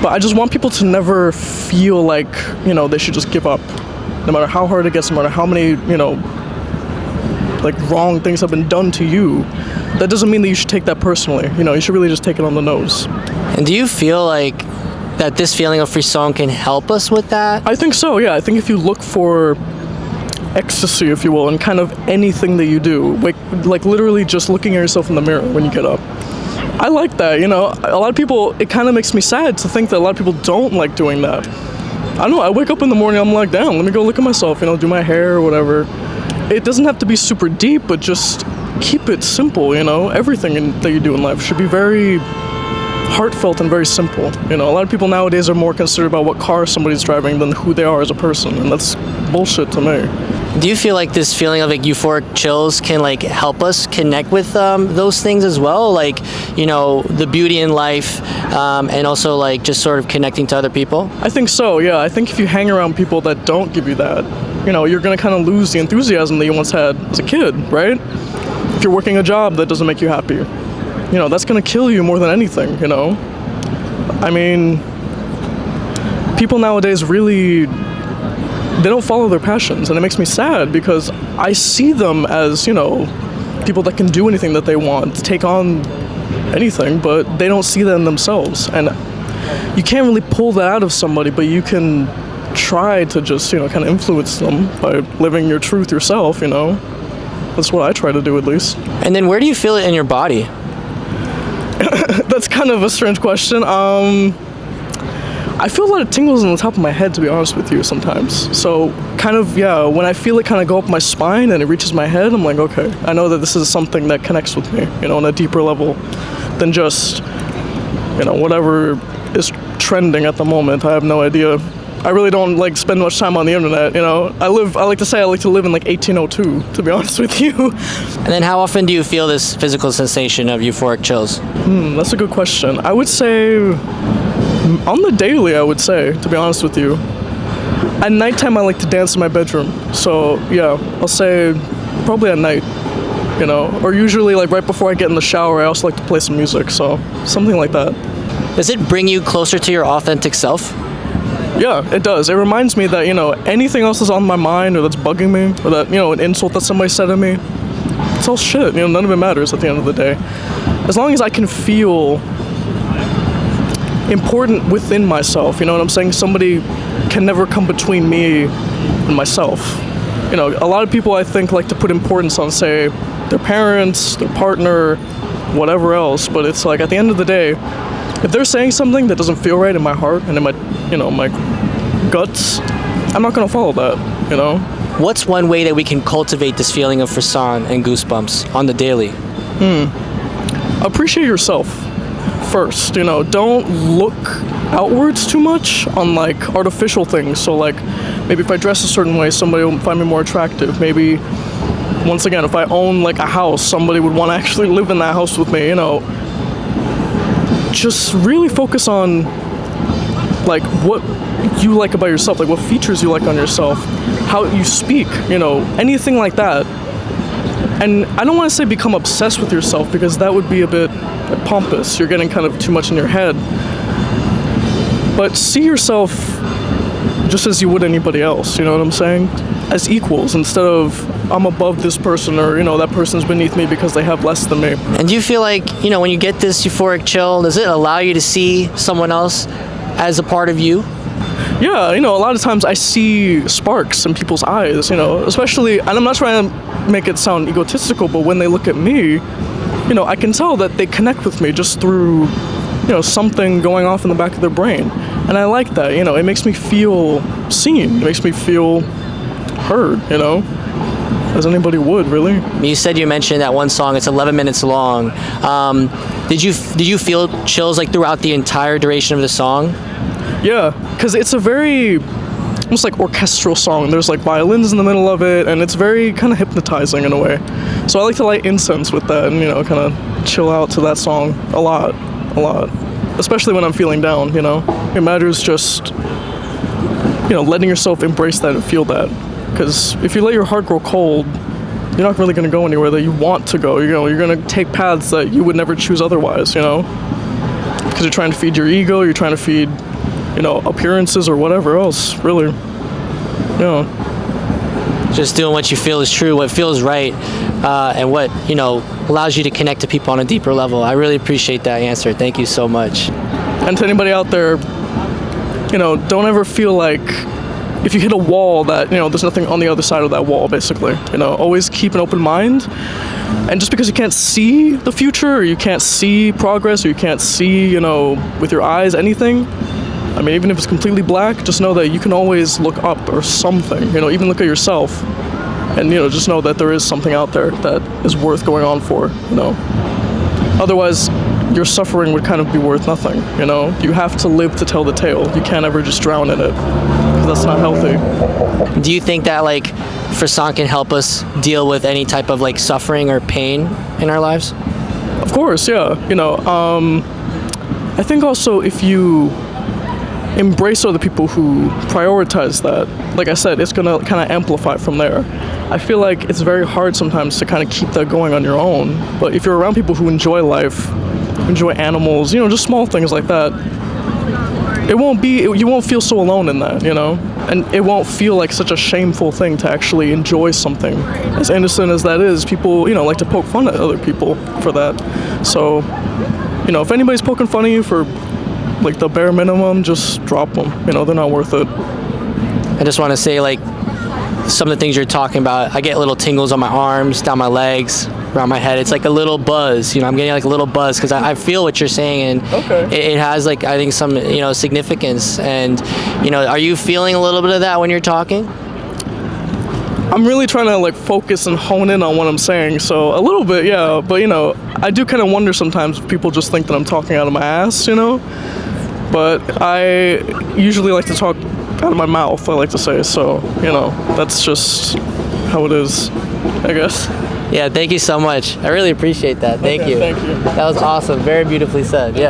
But I just want people to never feel like, they should just give up. No matter how hard it gets, no matter how many, like wrong things have been done to you, that doesn't mean that you should take that personally. You should really just take it on the nose. And do you feel like that this feeling of Frisson can help us with that? I think so, yeah. I think if you look for ecstasy, if you will, in kind of anything that you do, like literally just looking at yourself in the mirror when you get up. I like that, A lot of people, it kind of makes me sad to think that a lot of people don't like doing that. I don't know, I wake up in the morning, I'm like, damn, let me go look at myself, do my hair or whatever. It doesn't have to be super deep, but just keep it simple, Everything that you do in life should be very heartfelt and very simple. A lot of people nowadays are more concerned about what car somebody's driving than who they are as a person, and that's bullshit to me. Do you feel like this feeling of like euphoric chills can like help us connect with those things as well, like the beauty in life, and also like just sort of connecting to other people? I think so, yeah. I think if you hang around people that don't give you that, you're gonna kind of lose the enthusiasm that you once had as a kid, right? If you're working a job that doesn't make you happy, that's gonna kill you more than anything. I mean, people nowadays really, they don't follow their passions, and it makes me sad because I see them as, people that can do anything that they want, take on anything, but they don't see that in themselves. And you can't really pull that out of somebody, but you can try to just, kind of influence them by living your truth yourself, That's what I try to do, at least. And then where do you feel it in your body? That's kind of a strange question. I feel a lot of tingles on the top of my head, to be honest with you, sometimes. So, kind of, yeah, when I feel it kind of go up my spine and it reaches my head, I'm like, okay, I know that this is something that connects with me, on a deeper level than just, whatever is trending at the moment. I have no idea. I really don't, spend much time on the internet, I like to live in, 1802, to be honest with you. And then how often do you feel this physical sensation of euphoric chills? That's a good question. I would say on the daily, to be honest with you. At nighttime, I like to dance in my bedroom. So, yeah, I'll say probably at night, Or usually, right before I get in the shower, I also like to play some music. So, something like that. Does it bring you closer to your authentic self? Yeah, it does. It reminds me that, anything else that's on my mind or that's bugging me, or that, an insult that somebody said to me, it's all shit. None of it matters at the end of the day. As long as I can feel important within myself, you know what I'm saying? Somebody can never come between me and myself. A lot of people, I think, like to put importance on, say, their parents, their partner, whatever else, but it's like, at the end of the day, if they're saying something that doesn't feel right in my heart and in my, my guts, I'm not gonna follow that, What's one way that we can cultivate this feeling of frisson and goosebumps on the daily? Appreciate yourself first, don't look outwards too much on artificial things. So maybe if I dress a certain way, somebody will find me more attractive. Maybe, once again, if I own a house, somebody would want to actually live in that house with me, Just really focus on what you like about yourself, what features you like on yourself, how you speak, anything like that. And I don't want to say become obsessed with yourself, because that would be a bit pompous. You're getting kind of too much in your head. But see yourself just as you would anybody else, you know what I'm saying? As equals, instead of I'm above this person, or that person's beneath me because they have less than me. And do you feel like, when you get this euphoric chill, does it allow you to see someone else as a part of you? Yeah, a lot of times I see sparks in people's eyes, especially, and I'm not trying to make it sound egotistical, but when they look at me, I can tell that they connect with me just through, something going off in the back of their brain. And I like that, it makes me feel seen, it makes me feel heard, as anybody would, really. You mentioned that one song, it's 11 minutes long. Did you feel chills throughout the entire duration of the song? Yeah, because it's a very, almost orchestral song. There's violins in the middle of it, and it's very kind of hypnotizing in a way. So I like to light incense with that and, kind of chill out to that song a lot. Especially when I'm feeling down, It matters just, letting yourself embrace that and feel that. Because if you let your heart grow cold, you're not really going to go anywhere that you want to go. You're going to take paths that you would never choose otherwise, because you're trying to feed your ego, you're trying to feed, appearances or whatever else, really. Just doing what you feel is true, what feels right, and what, allows you to connect to people on a deeper level. I really appreciate that answer. Thank you so much. And to anybody out there, don't ever feel like if you hit a wall that, there's nothing on the other side of that wall, basically. Always keep an open mind. And just because you can't see the future, or you can't see progress, or you can't see, with your eyes, anything, I mean, even if it's completely black, just know that you can always look up or something, even look at yourself. And, just know that there is something out there that is worth going on for, Otherwise, your suffering would kind of be worth nothing, You have to live to tell the tale. You can't ever just drown in it, because that's not healthy. Do you think that, Frisson can help us deal with any type of, suffering or pain in our lives? Of course, yeah. I think also if you embrace other people who prioritize that, like I said, it's gonna kind of amplify from there. I feel like it's very hard sometimes to kind of keep that going on your own, but if you're around people who enjoy life, enjoy animals, just small things like that, you won't feel so alone in that, and it won't feel like such a shameful thing to actually enjoy something. As innocent as that is, people, like to poke fun at other people for that. So, if anybody's poking fun at you for the bare minimum, just drop them. They're not worth it. I just want to say, some of the things you're talking about, I get little tingles on my arms, down my legs, around my head. It's like a little buzz. I'm getting a little buzz because I feel what you're saying, and it has I think some significance. And are you feeling a little bit of that when you're talking? I'm really trying to focus and hone in on what I'm saying. So a little bit, yeah. But I do kind of wonder sometimes if people just think that I'm talking out of my ass. But I usually like to talk out of my mouth, I like to say, so, that's just how it is, I guess. Yeah, thank you so much. I really appreciate that. Thank you. Thank you. That was awesome. Very beautifully said. Yeah.